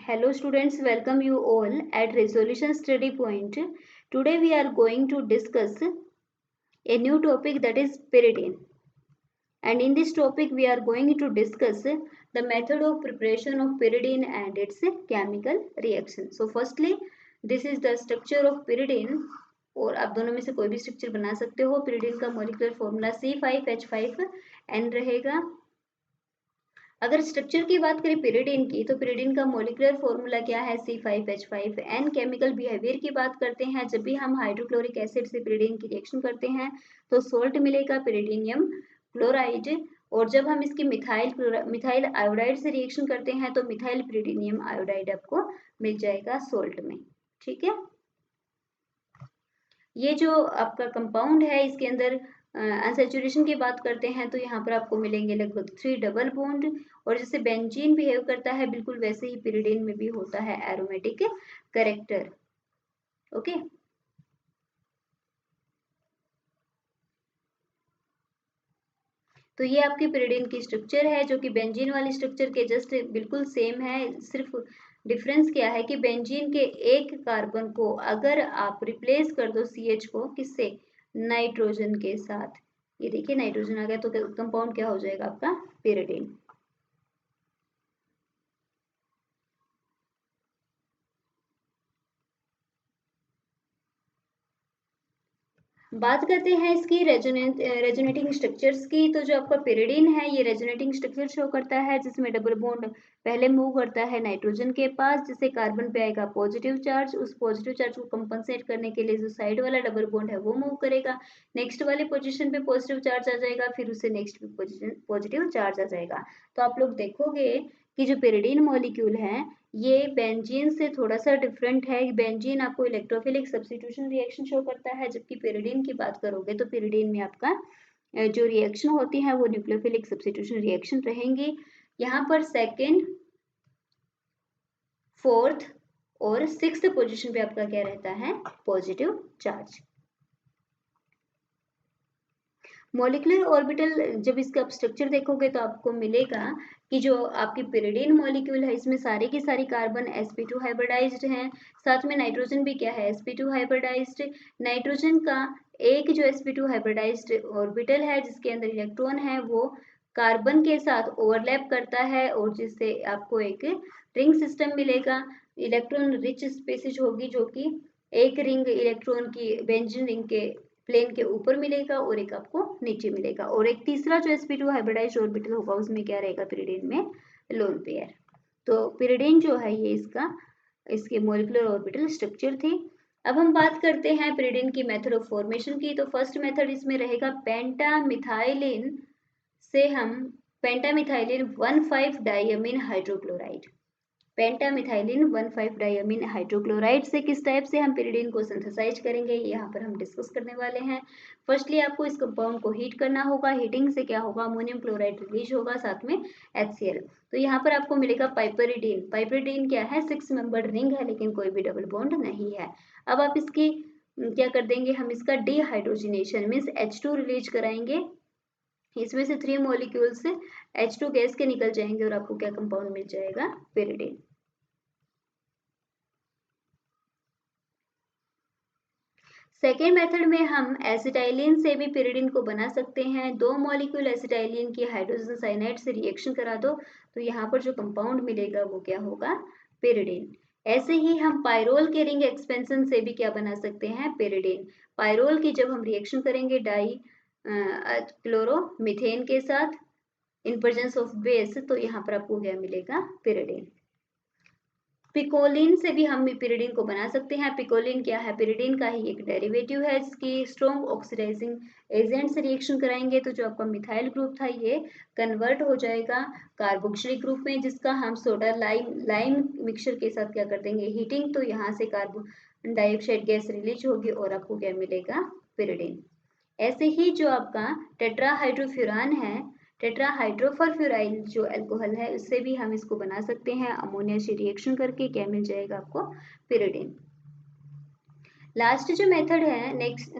Hello students, welcome you all at Resolution Study Point. Today we are going to discuss a new topic, that is pyridine. And in this topic we are going to discuss the method of preparation of pyridine and its chemical reaction. So firstly, this is the structure of pyridine, और आप दोनों में से कोई भी structure बना सकते हो. pyridine का मॉलिक्यूलर फॉर्मूला C5H5N रहेगा. अगर स्ट्रक्चर की बात करें pyridine की, तो pyridine का मॉलिक्यूलर फॉर्मूला क्या है? C5H5N. केमिकल बिहेवियर की बात करते हैं, जब भी हम हाइड्रोक्लोरिक एसिड से pyridine की रिएक्शन करते हैं तो सोल्ट मिलेगा, pyridinium क्लोराइड. और जब हम इसकी मिथाइल आयोडाइड से रिएक्शन करते हैं तो मिथाइल pyridinium आयोडाइड आपको मिल जाएगा सोल्ट में. ठीक है, ये जो आपका कंपाउंड है इसके अंदर अनसैचुरेशन की बात करते हैं तो यहाँ पर आपको मिलेंगे लगभग 3 डबल बॉन्ड. और जैसे बेंजीन बिहेव करता है बिल्कुल वैसे ही pyridine में भी होता है एरोमेटिक कैरेक्टर. ओके, तो ये आपकी pyridine की स्ट्रक्चर है जो कि बेंजीन वाली स्ट्रक्चर के जस्ट बिल्कुल सेम है. सिर्फ डिफरेंस क्या है कि बेंजीन के एक कार्बन को अगर आप रिप्लेस कर दो CH को किससे? नाइट्रोजन के साथ. ये देखिए नाइट्रोजन आ गया तो कंपाउंड क्या हो जाएगा आपका? pyridine. बात करते हैं इसकी रेजोनेटिंग स्ट्रक्चर्स की. तो जो आपका pyridine है ये रेजोनेटिंग स्ट्रक्चर शो करता है जिसमें डबल बॉन्ड पहले मूव करता है नाइट्रोजन के पास, जिससे कार्बन पे आएगा पॉजिटिव चार्ज. उस पॉजिटिव चार्ज को कंपनसेट करने के लिए जो साइड वाला डबल बॉन्ड है वो मूव करेगा, नेक्स्ट वाली पोजीशन पे पॉजिटिव चार्ज आ जाएगा, फिर उससे नेक्स्ट पे पॉजिटिव चार्ज आ जाएगा. तो आप लोग देखोगे कि जो pyridine मॉलिक्यूल है ये बेंजीन से थोड़ा सा डिफरेंट है. बेंजीन आपको इलेक्ट्रोफिलिक सब्स्टिट्यूशन रिएक्शन शो करता है, जबकि pyridine की बात करोगे तो pyridine में आपका जो रिएक्शन होती है वो न्यूक्लियोफिलिक सब्स्टिट्यूशन रिएक्शन रहेंगी. यहाँ पर सेकेंड, फोर्थ और सिक्स्थ पोजीशन पे आपका क्या रहता है? Positive charge. मॉलिक्यूलर ऑर्बिटल जब इसका आप स्ट्रक्चर देखोगे तो आपको मिलेगा कि जो आपकी pyridine मॉलिक्यूल है इसमें सारी की सारी कार्बन sp2 हाइब्रिडाइज्ड हैं. साथ में नाइट्रोजन भी क्या है? sp2 hybridised. नाइट्रोजन का एक जो sp2 हाइब्रिडाइज्ड ऑर्बिटल है जिसके अंदर इलेक्ट्रॉन है वो कार्बन के साथ ओवरलैप करता है और जिससे आपको एक रिंग सिस्टम मिलेगा. इलेक्ट्रॉन रिच स्पेसिज होगी जो कि एक रिंग इलेक्ट्रॉन की बेंजीन रिंग के प्लेन के ऊपर मिलेगा और एक आपको नीचे मिलेगा. और एक तीसरा जो sp2 हाइब्रिडाइज्ड ऑर्बिटल होगा उसमें क्या रहेगा? pyridine में लोन पेयर. तो pyridine जो है ये इसके मॉलिक्यूलर ऑर्बिटल स्ट्रक्चर थी. अब हम बात करते हैं pyridine की मेथड ऑफ फॉर्मेशन की. तो फर्स्ट मेथड इसमें रहेगा पेंटामिथाइलिन से हम पेंटामिथाइलिन 1,5 डाइअमीन हाइड्रोक्लोराइड. पेंटामिथाइलिन 1,5 डाइअमीन हाइड्रोक्लोराइड से किस टाइप से हम pyridine को सिंथेसाइज करेंगे ये यहाँ पर हम डिस्कस करने वाले हैं. फर्स्टली आपको इस कंपाउंड को हीट करना होगा. हीटिंग से क्या होगा? अमोनियम क्लोराइड रिलीज होगा, साथ में HCl. तो यहाँ पर आपको मिलेगा पाइपरिडीन. पाइपरिडीन क्या है? 6 मेंबर्ड रिंग है लेकिन कोई भी डबल बॉन्ड नहीं है. अब आप इसकी क्या कर देंगे? हम इसका डिहाइड्रोजिनेशन मीन्स H2 रिलीज कराएंगे. इसमें से 3 मॉलिक्यूल्स H2 गैस के निकल जाएंगे और आपको क्या कंपाउंड मिल जाएगा? pyridine. सेकेंड मेथड में हम एसिटाइलिन से भी pyridine को बना सकते हैं. 2 मॉलिक्यूल एसिटाइलिन की हाइड्रोजन साइनाइड से रिएक्शन करा दो तो यहाँ पर जो कंपाउंड मिलेगा वो क्या होगा? pyridine. ऐसे ही हम पायरोल के रिंग एक्सपेंशन से भी क्या बना सकते हैं? pyridine. पायरोल की जब हम रिएक्शन करेंगे डाई क्लोरोमीथेन के साथ इन प्रेजेंस ऑफ बेस तो यहाँ पर आपको क्या मिलेगा? pyridine. पिकोलिन से भी हम pyridine को बना सकते हैं. पिकोलिन क्या है? pyridine का ही एक डेरिवेटिव है जिसकी स्ट्रॉन्ग ऑक्सीडाइजिंग एजेंट से रिएक्शन कराएंगे तो जो आपका मिथाइल ग्रुप था ये कन्वर्ट हो जाएगा कार्बोक्सिलिक ग्रुप में, जिसका हम सोडा लाइम मिक्सचर के साथ क्या कर देंगे? हीटिंग. तो यहाँ से कार्बन डाइऑक्साइड गैस रिलीज होगी और आपको क्या मिलेगा? pyridine. ऐसे ही जो आपका टेट्राहाइड्रोफ्यूरान है, टेट्राहाइड्रोफरफ्यूराइल जो अल्कोहल है उससे भी हम इसको बना सकते हैं. अमोनिया से रिएक्शन करके क्या मिल जाएगा आपको? pyridine. लास्ट जो मेथड है, नेक्स्ट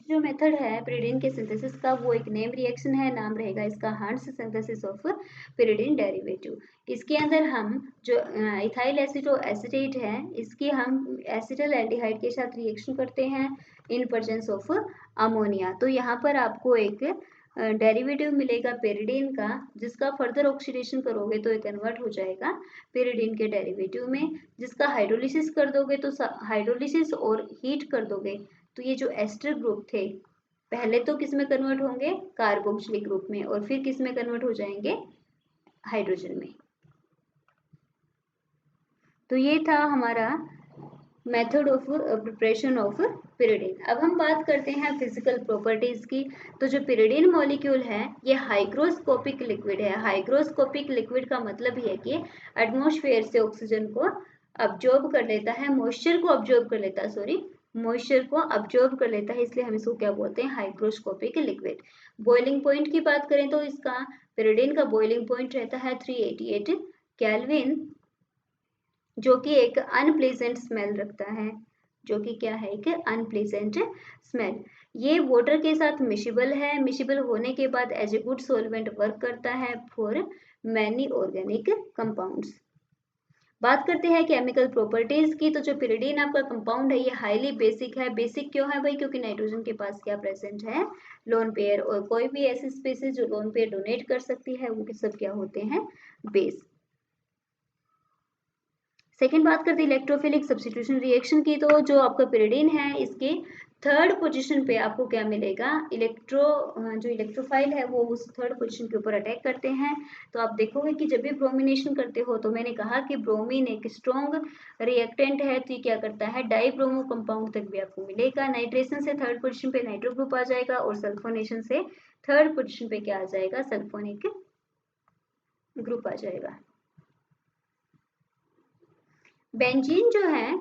जो मेथड है pyridine के सिंथेसिस का, वो एक नेम रिएक्शन है, नाम रहेगा इसका हार्न्स सिंथेसिस ऑफ pyridine डेरिवेटिव। इसके अंदर हम जो इथाइल एसिटेट है, इसकी हम एसिटल एल्डिहाइड के साथ रिएक्शन करते हैं इन प्रेजेंस ऑफ अमोनिया। तो यहाँ पर आपको एक डेरिवेटिव मिलेगा पेरिडीन का, जिसका फर्दर ऑक्सीडेशन करोगे तो ये कन्वर्ट हो जाएगा पेरिडीन के डेरिवेटिव में, जिसका हाइड्रोलिसिस कर दोगे तो हाइड्रोलिसिस और हीट कर दोगे तो ये जो एस्टर ग्रुप थे पहले तो किस में कन्वर्ट होंगे, कार्बोक्सिलिक ग्रुप में, और फिर किस में कन्वर्ट हो जाएंगे, हाइड्रोजन में। तो ये था हमारा method of preparation of pyridine। अब हम बात करते हैं फिजिकल प्रॉपर्टीज की। तो जो pyridine मॉलिक्यूल है ये हाइग्रोस्कोपिक लिक्विड है। हाइग्रोस्कोपिक लिक्विड का मतलब ये है कि एटमॉस्फेयर से ऑक्सीजन को अब्जॉर्ब कर लेता है, मॉइस्चर को अब्जॉर्ब कर लेता है, मॉइस्चर को अब्जॉर्ब कर लेता है, इसलिए हम इसको क्या बोलते हैं, हाइग्रोस्कोपिक लिक्विड। बॉइलिंग पॉइंट की बात करें तो इसका pyridine का बॉइलिंग पॉइंट रहता है 388 केल्विन, जो कि एक अनप्लेजेंट स्मेल रखता है, जो कि क्या है, एक अनप्लेजेंट स्मेल। ये वाटर के साथ मिशिबल है, मिशिबल होने के बाद as a good solvent work करता है फॉर मैनी ऑर्गेनिक कंपाउंड्स। बात करते हैं केमिकल प्रॉपर्टीज की। तो जो pyridine आपका कंपाउंड है ये हाईली बेसिक है। बेसिक क्यों है भाई, क्योंकि नाइट्रोजन के पास क्या प्रेजेंट है, लोन पेयर, और कोई भी ऐसी स्पीसीज जो लोन पेयर डोनेट कर सकती है वो सब क्या होते हैं, बेस। सेकेंड बात करते हैं इलेक्ट्रोफिलिक सब्स्टिट्यूशन रिएक्शन की। तो जो आपका pyridine है इसके थर्ड पोजीशन पे आपको क्या मिलेगा, जो इलेक्ट्रोफाइल है वो उस थर्ड पोजीशन के ऊपर अटैक करते हैं। तो आप देखोगे कि जब भी ब्रोमिनेशन करते हो, तो मैंने कहा कि ब्रोमीन एक स्ट्रॉन्ग रिएक्टेंट है, तो ये क्या करता है, डाइब्रोमो कंपाउंड तक भी आपको मिलेगा। नाइट्रेशन से थर्ड पोजीशन पे नाइट्रो ग्रुप आ जाएगा, और सल्फोनेशन से थर्ड पोजीशन पे क्या आ जाएगा, सल्फोनिक ग्रुप आ जाएगा। बेंजीन जो है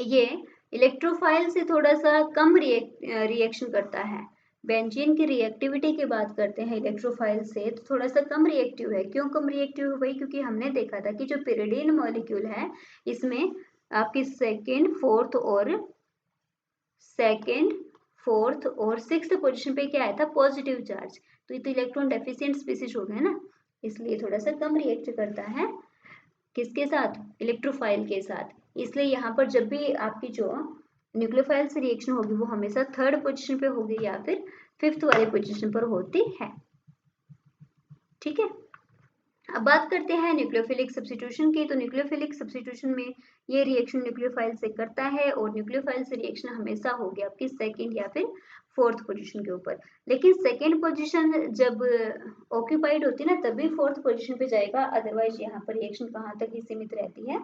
ये इलेक्ट्रोफाइल से थोड़ा सा कम रिएक्शन करता है। बेंजीन की रिएक्टिविटी की बात करते हैं इलेक्ट्रोफाइल से, तो थोड़ा सा कम रिएक्टिव है। क्यों कम रिएक्टिव है भाई, क्योंकि हमने देखा था कि जो pyridine मॉलिक्यूल है इसमें आपकी सेकेंड फोर्थ और सिक्स्थ पोजीशन पे क्या आया था, पॉजिटिव चार्ज। तो ये तो इलेक्ट्रॉन डेफिशिएंट स्पीसीज हो गए ना, इसलिए थोड़ा सा कम रिएक्ट करता है किसके साथ, इलेक्ट्रोफाइल के साथ। इसलिए यहाँ पर जब भी आपकी जो न्यूक्लियोफाइल से रिएक्शन होगी वो हमेशा थर्ड पोजीशन पे होगी या फिर फिफ्थ वाले पोजीशन पर होती है। ठीक है, अब बात करते हैं न्यूक्लियोफिलिक सब्स्टिट्यूशन की। तो न्यूक्लियोफिलिक सब्स्टिट्यूशन में ये रिएक्शन न्यूक्लियोफाइल से करता है, और न्यूक्लियोफाइल से रिएक्शन हमेशा होगी आपकी सेकेंड या फिर फोर्थ पोजीशन के ऊपर। लेकिन सेकेंड पोजीशन जब ऑक्यूपाइड होती है ना, तभी फोर्थ पोजीशन पे जाएगा, अदरवाइज यहाँ पर रिएक्शन कहाँ तक ही सीमित रहती है,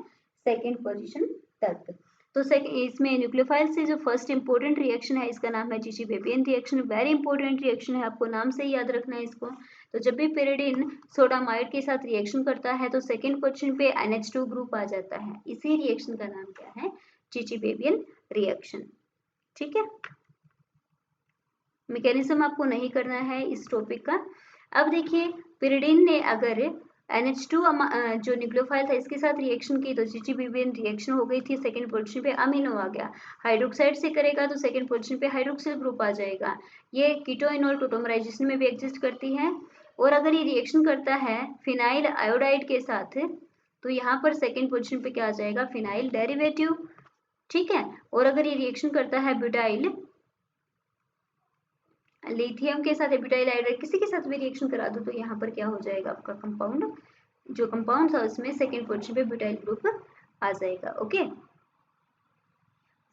सेकेंड पोजीशन तक। तो इसमें न्यूक्लियोफाइल से जो फर्स्ट इंपॉर्टेंट रिएक्शन है इसका नाम है चिची-बेबियन रिएक्शन। वेरी इंपॉर्टेंट रिएक्शन है, आपको नाम से ही याद रखना है इसको। तो जब भी pyridine सोडामाइड के साथ रिएक्शन करता है तो सेकेंड पोजीशन पे NH2 ग्रुप आ जाता है। इसी रिएक्शन का नाम क्या है, चिची-बेबियन रिएक्शन। ठीक है, मैकेनिज्म आपको नहीं करना है इस टॉपिक का। अब देखिए pyridine ने अगर NH2 जो न्यूक्लियोफाइल था इसके साथ रिएक्शन की, तो चिची-बेबियन रिएक्शन हो गई थी, सेकेंड पोजीशन पे अमीनो आ गया। हाइड्रोक्साइड से करेगा तो सेकेंड पोजीशन पे हाइड्रोक्सिल ग्रुप आ जाएगा। ये कीटोइनोल टोटोमराइजेशन में भी एग्जिस्ट करती है। और अगर ये रिएक्शन करता है फिनाइल आयोडाइड के साथ, तो यहाँ पर सेकेंड पोजीशन पे क्या आ जाएगा, फिनाइल डेरिवेटिव। ठीक है, और अगर ये रिएक्शन करता है ब्यूटाइल लिथियम के साथ, ब्यूटाइल आयोडाइड किसी के साथ भी रिएक्शन करा दो, तो यहाँ पर क्या हो जाएगा, आपका कंपाउंड, जो कंपाउंड था उसमें सेकेंड पोजीशन पे ब्यूटाइल ग्रुप आ जाएगा। ओके,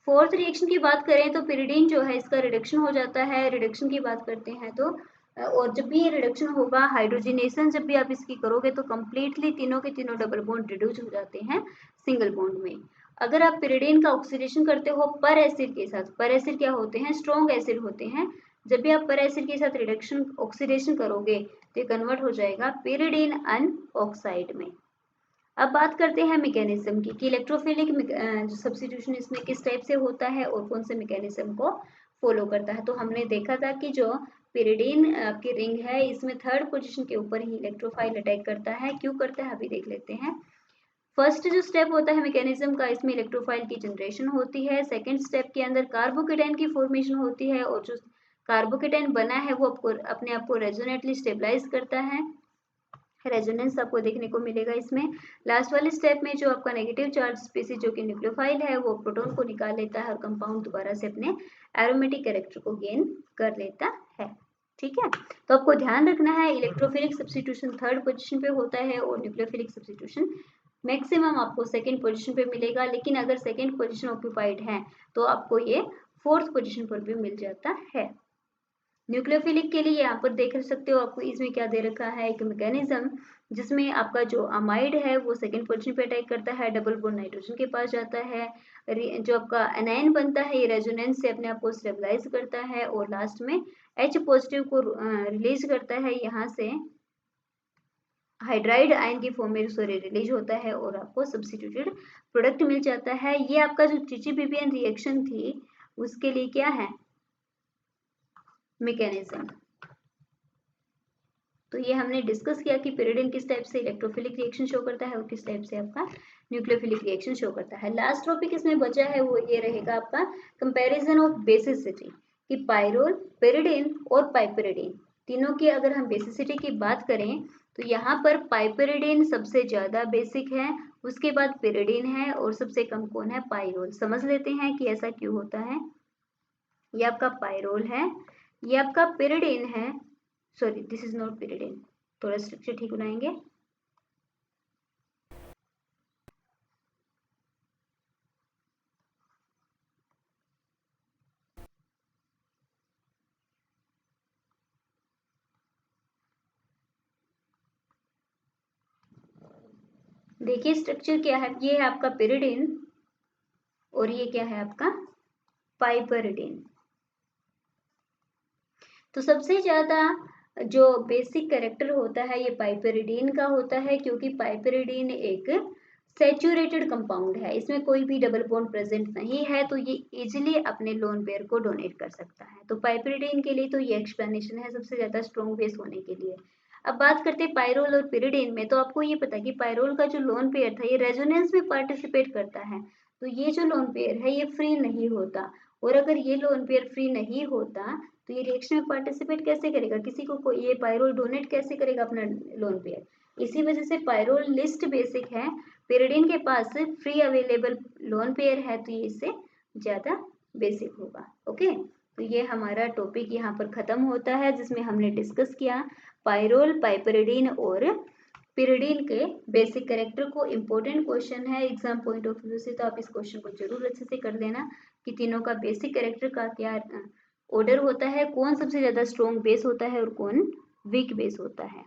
फोर्थ रिएक्शन की बात करें तो pyridine जो है इसका रिडक्शन हो जाता है। रिडक्शन की बात करते हैं तो, और जब भी ये रिडक्शन होगा, हाइड्रोजनेशन जब भी आप इसकी करोगे तो कंप्लीटली तीनों के तीनों डबल बॉन्ड रिड्यूस हो जाते हैं सिंगल बॉन्ड में। अगर आप pyridine का ऑक्सीडेशन करते हो पर एसिड के साथ, पर एसिड क्या होते हैं, स्ट्रॉन्ग एसिड होते हैं, जब भी आप पर एसिड के साथ रिडक्शन ऑक्सीडेशन करोगे तो ये कन्वर्ट हो जाएगा pyridine अनऑक्साइड में। अब बात करते हैं मैकेनिज्म की कि इलेक्ट्रोफिलिक जो सब्स्टिट्यूशन इसमें किस टाइप से होता है और कौन से मैकेनिज्म को फॉलो करता है। तो हमने देखा था कि जो pyridine आपकी रिंग है इसमें थर्ड पोजीशन के ऊपर ही इलेक्ट्रोफाइल अटैक करता है। क्यों करता है अभी देख लेते हैं। फर्स्ट जो स्टेप होता है मैकेनिज्म का, इसमें इलेक्ट्रोफाइल की जनरेशन होती है। सेकेंड स्टेप के अंदर कार्बोकेटाइन की फॉर्मेशन होती है और जो कार्बोकेटाइन बना है वो आपको अपने आप को रेजोनेटली स्टेबलाइज करता है, रेजोनेंस आपको देखने को मिलेगा इसमें। लास्ट वाले स्टेप में जो आपका नेगेटिव चार्ज स्पीसीज जो कि न्यूक्लियोफाइल है वो प्रोटॉन को निकाल लेता है और कंपाउंड दोबारा से अपने एरोमेटिक कैरेक्टर को गेन कर लेता है। ठीक है, तो आपको ध्यान रखना है इलेक्ट्रोफिलिक सब्स्टिट्यूशन थर्ड पोजीशन पे होता है और न्यूक्लियोफिलिक सब्स्टिट्यूशन मैक्सिमम आपको सेकंड पोजीशन पे मिलेगा, लेकिन अगर सेकंड पोजीशन ऑक्यूपाइड है तो आपको ये फोर्थ पोजीशन पर भी मिल जाता है। न्यूक्लियोफिलिक के लिए यहाँ पर देख सकते हो आपको इसमें क्या दे रखा है, एक मैकेनिज्म जिसमें आपका जो अमाइड है वो सेकंड पोजीशन पे अटैक करता है, डबल बॉन्ड नाइट्रोजन के पास जाता है, जो आपका एनायन बनता है ये रेजोनेंस से अपने आप को स्टेबलाइज करता है और लास्ट में H पॉजिटिव को रिलीज करता है, यहाँ से हाइड्राइड आयन की फॉर्म में सॉरी रिलीज होता है और आपको सब्स्टिट्यूटेड प्रोडक्ट मिल जाता है। ये आपका जो चिचिबिबियन रिएक्शन थी उसके लिए क्या है, मैकेनिज्म। तो ये हमने डिस्कस किया कि pyridine किस टाइप से इलेक्ट्रोफिलिक रिएक्शन शो करता है और किस टाइप से आपका न्यूक्लियोफिलिक रिएक्शन शो करता है। लास्ट टॉपिक इसमें बचा है वो ये रहेगा आपका कंपैरिजन ऑफ बेसिसिटी, कि पायरोल, pyridine और पाइपेरिडीन तीनों की अगर हम बेसिसिटी की बात करें तो यहाँ पर पाइपेरिडीन सबसे ज्यादा बेसिक है, उसके बाद pyridine है और सबसे कम कौन है, पायरोल। समझ लेते हैं कि ऐसा क्यों होता है। ये आपका पायरोल है, ये आपका pyridine है, sorry this is not pyridine, थोड़ा स्ट्रक्चर ठीक बनाएंगे। देखिए स्ट्रक्चर क्या है, ये है आपका pyridine और ये क्या है आपका पाइपेरिडीन। तो सबसे ज्यादा जो बेसिक कैरेक्टर होता है ये पाइपेरिडीन का होता है, क्योंकि पाइपेरिडीन एक सैचुरेटेड कंपाउंड है, इसमें कोई भी डबल बॉन्ड प्रेजेंट नहीं है, तो ये इजिली अपने लोन पेयर को डोनेट कर सकता है। तो पाइपेरिडीन के लिए तो ये एक्सप्लेनेशन है सबसे ज्यादा स्ट्रॉन्ग बेस होने के लिए। अब बात करते हैं पायरोल और pyridine में, तो आपको ये पता है कि पायरोल का जो लोन पेयर था ये रेजोनेंस में पार्टिसिपेट करता है, तो ये जो लोन पेयर है ये फ्री नहीं होता, और अगर ये लोन पेयर फ्री नहीं होता तो ये रिएक्शन में पार्टिसिपेट कैसे करेगा, किसी को ये पायरोल डोनेट कैसे करेगा अपना लोन पेयर। इसी वजह से पायरोल लिस्ट बेसिक है, pyridine के पास फ्री अवेलेबल लोन पेयर है तो ये इससे ज्यादा बेसिक होगा। ओके, तो ये हमारा टॉपिक यहाँ पर खत्म होता है जिसमें हमने डिस्कस किया पायरोल, पाइपेरिडीन और pyridine के बेसिक कैरेक्टर को। इंपॉर्टेंट क्वेश्चन है एग्जाम पॉइंट ऑफ व्यू से, तो आप इस क्वेश्चन को जरूर अच्छे से कर लेना कि तीनों का बेसिक कैरेक्टर का क्या ऑर्डर होता है, कौन सबसे ज्यादा स्ट्रॉन्ग बेस होता है और कौन वीक बेस होता है।